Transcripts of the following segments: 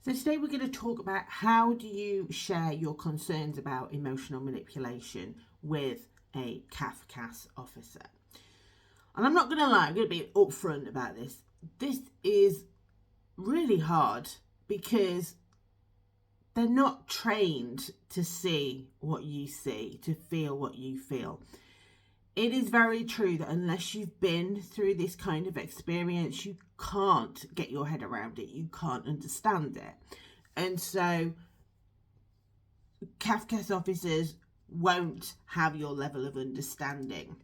So today we're going to talk about how do you share your concerns about emotional manipulation with a Cafcass officer. And I'm not going to lie, I'm going to be upfront about this. This is really hard because they're not trained to see what you see, to feel what you feel. It is very true that unless you've been through this kind of experience, you can't get your head around it. You can't understand it. And so Cafcass officers won't have your level of understanding.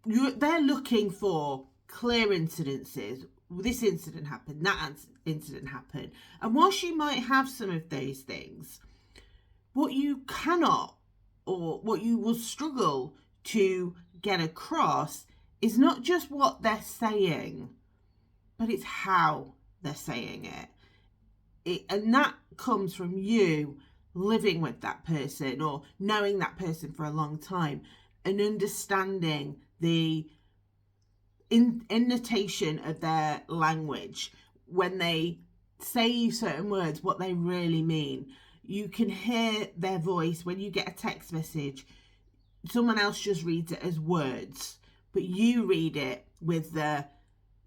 They're looking for clear incidences. This incident happened, that incident happened. And whilst you might have some of those things, what you cannot, or what you will struggle to get across, is not just what they're saying, but it's how they're saying it. And that comes from you living with that person or knowing that person for a long time and understanding the intonation of their language when they say certain words, what they really mean. You can hear their voice when you get a text message. Someone else just reads it as words, but you read it with the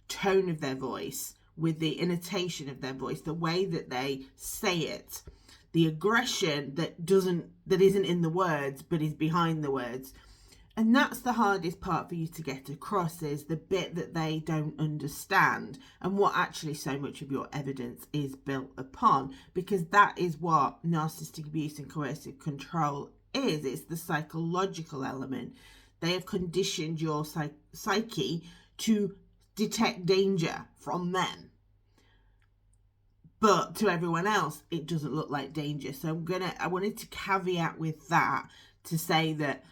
tone of their voice, with the intonation of their voice, the way that they say it, the aggression that isn't in the words but is behind the words. And that's the hardest part for you to get across, is the bit that they don't understand and what actually so much of your evidence is built upon, because that is what narcissistic abuse and coercive control is. It's the psychological element. They have conditioned your psyche to detect danger from them. But to everyone else, it doesn't look like danger. So I wanted to caveat with that to say that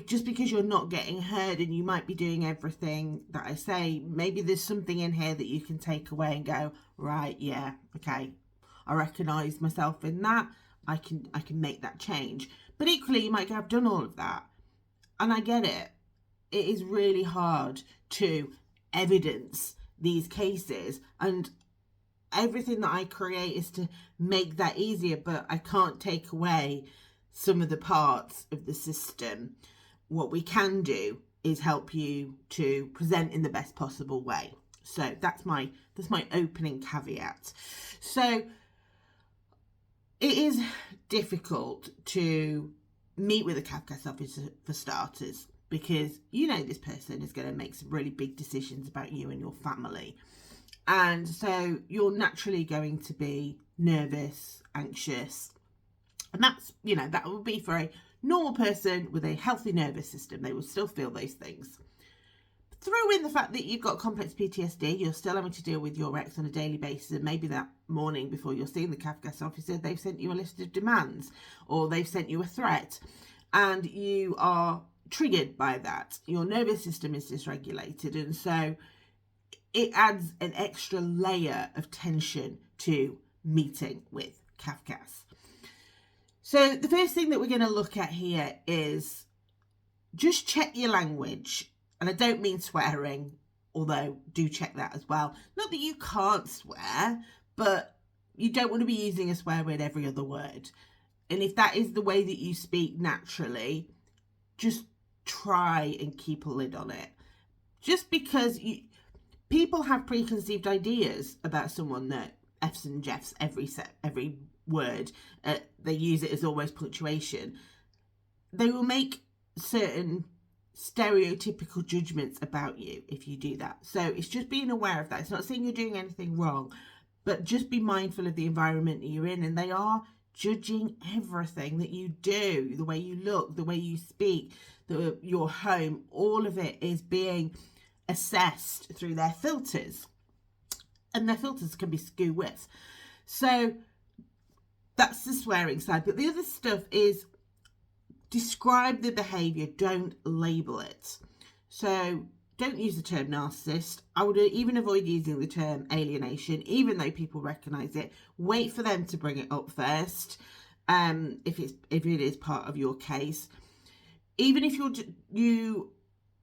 just because you're not getting heard and you might be doing everything that I say, maybe there's something in here that you can take away and go, right, yeah, okay, I recognise myself in that. I can make that change. But equally, you might go, I've done all of that. And I get it. It is really hard to evidence these cases, and everything that I create is to make that easier, but I can't take away some of the parts of the system. What we can do is help you to present in the best possible way. So that's my opening caveat. So it is difficult to meet with a Cafcass officer for starters, because you know this person is going to make some really big decisions about you and your family. And so you're naturally going to be nervous, anxious. And that's, that would be for a normal person with a healthy nervous system. They will still feel those things. Throw in the fact that you've got complex PTSD, you're still having to deal with your ex on a daily basis, and maybe that morning before you're seeing the Cafcass officer, they've sent you a list of demands, or they've sent you a threat, and you are triggered by that. Your nervous system is dysregulated, and so it adds an extra layer of tension to meeting with Cafcass. So the first thing that we're going to look at here is just check your language. And I don't mean swearing, although do check that as well. Not that you can't swear, but you don't want to be using a swear word every other word. And if that is the way that you speak naturally, just try and keep a lid on it. Just because people have preconceived ideas about someone that F's and Jeff's every word. They use it as almost punctuation. They will make certain stereotypical judgments about you if you do that. So it's just being aware of that. It's not saying you're doing anything wrong, but just be mindful of the environment that you're in, and they are judging everything that you do, the way you look, the way you speak, your home. All of it is being assessed through their filters, and their filters can be skew with. So that's the swearing side. But the other stuff is describe the behaviour, don't label it. So don't use the term narcissist. I would even avoid using the term alienation, even though people recognise it. Wait for them to bring it up first, if it is part of your case. Even if you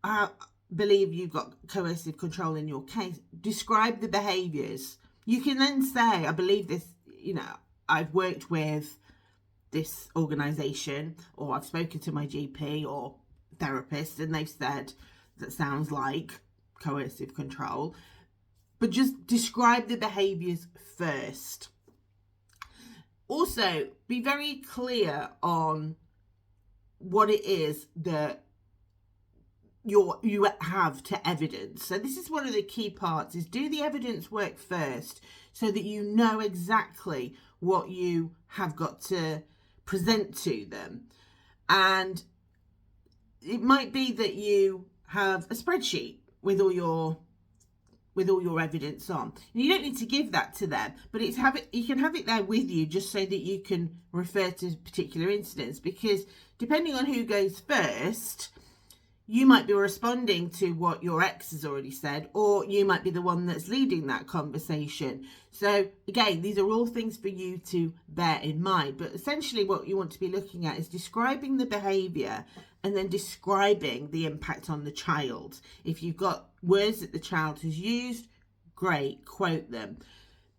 are believe you've got coercive control in your case, describe the behaviours. You can then say, I believe this, I've worked with this organisation, or I've spoken to my GP or therapist, and they've said that sounds like coercive control. But just describe the behaviours first. Also, be very clear on what it is that you have to evidence. So this is one of the key parts, is do the evidence work first, so that you know exactly what you have got to present to them. And it might be that you have a spreadsheet with all your evidence on. And you don't need to give that to them, but you can have it there with you, just so that you can refer to particular incidents, because depending on who goes first, you might be responding to what your ex has already said, or you might be the one that's leading that conversation. So again, these are all things for you to bear in mind. But essentially what you want to be looking at is describing the behaviour and then describing the impact on the child. If you've got words that the child has used, great, quote them.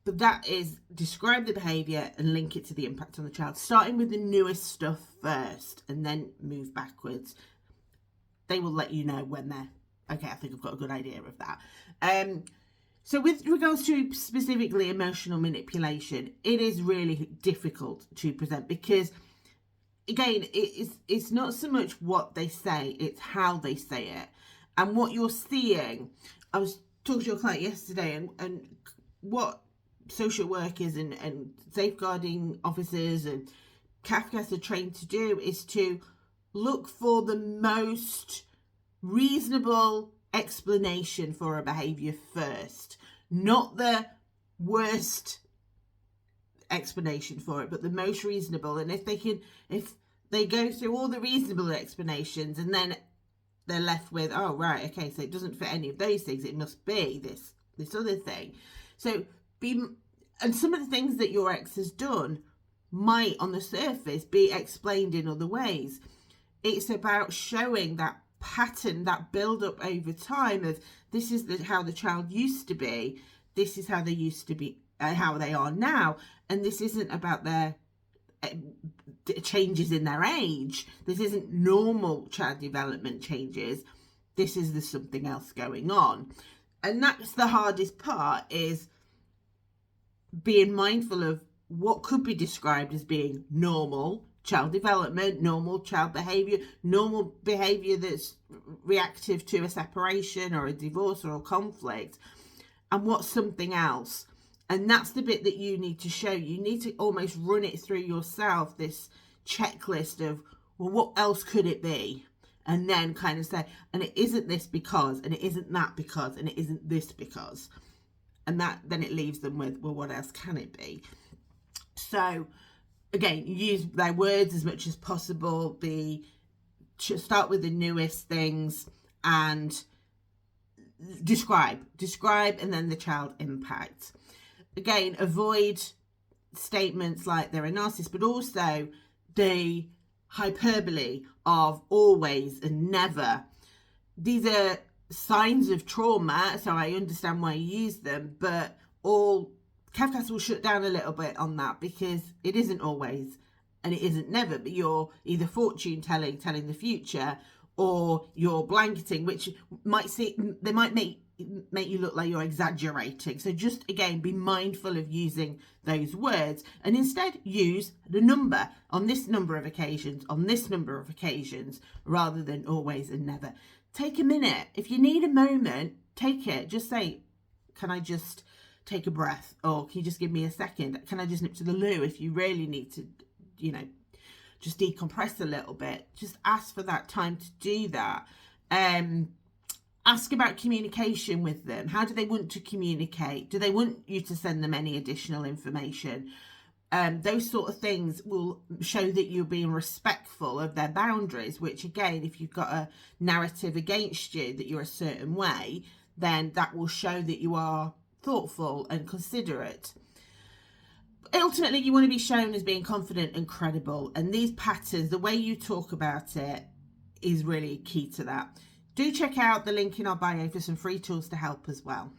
But that is, describe the behaviour and link it to the impact on the child, starting with the newest stuff first and then move backwards. They will let you know when they're, okay, I think I've got a good idea of that. So with regards to specifically emotional manipulation, it is really difficult to present, because again, it's not so much what they say, it's how they say it. And what you're seeing, I was talking to a client yesterday, and what social workers and safeguarding officers and Cafcass are trained to do is to look for the most reasonable explanation for a behaviour first, not the worst explanation for it, but the most reasonable. And if they go through all the reasonable explanations and then they're left with, oh right, okay, so it doesn't fit any of those things, it must be this other thing. So and some of the things that your ex has done might on the surface be explained in other ways. It's about showing that pattern, that build up over time of, this is how the child used to be, this is how they used to be, how they are now, and this isn't about their changes in their age. This isn't normal child development changes. This is there's something else going on. And that's the hardest part, is being mindful of what could be described as being normal child development, normal child behaviour that's reactive to a separation or a divorce or a conflict, and what's something else. And that's the bit that you need to show. You need to almost run it through yourself, this checklist of, well, what else could it be? And then kind of say, and it isn't this because, and it isn't that because, and it isn't this because. And that then it leaves them with, well, what else can it be? So again, use their words as much as possible. Start with the newest things and describe, and then the child impact. Again, avoid statements like they're a narcissist, but also the hyperbole of always and never. These are signs of trauma, so I understand why you use them, but Cafcass will shut down a little bit on that, because it isn't always and it isn't never, but you're either fortune telling the future, or you're blanketing, which they might make you look like you're exaggerating. So just again, be mindful of using those words, and instead use the number, on this number of occasions, on this number of occasions, rather than always and never. Take a minute. If you need a moment, take it. Just say, can I just take a breath? Or can you just give me a second? Can I just nip to the loo? If you really need to, just decompress a little bit. Just ask for that time to do that. Ask about communication with them. How do they want to communicate? Do they want you to send them any additional information? Those sort of things will show that you're being respectful of their boundaries, which again, if you've got a narrative against you that you're a certain way, then that will show that you are thoughtful and considerate. Ultimately, you want to be shown as being confident and credible, and these patterns, the way you talk about it, is really key to that. Do check out the link in our bio for some free tools to help as well.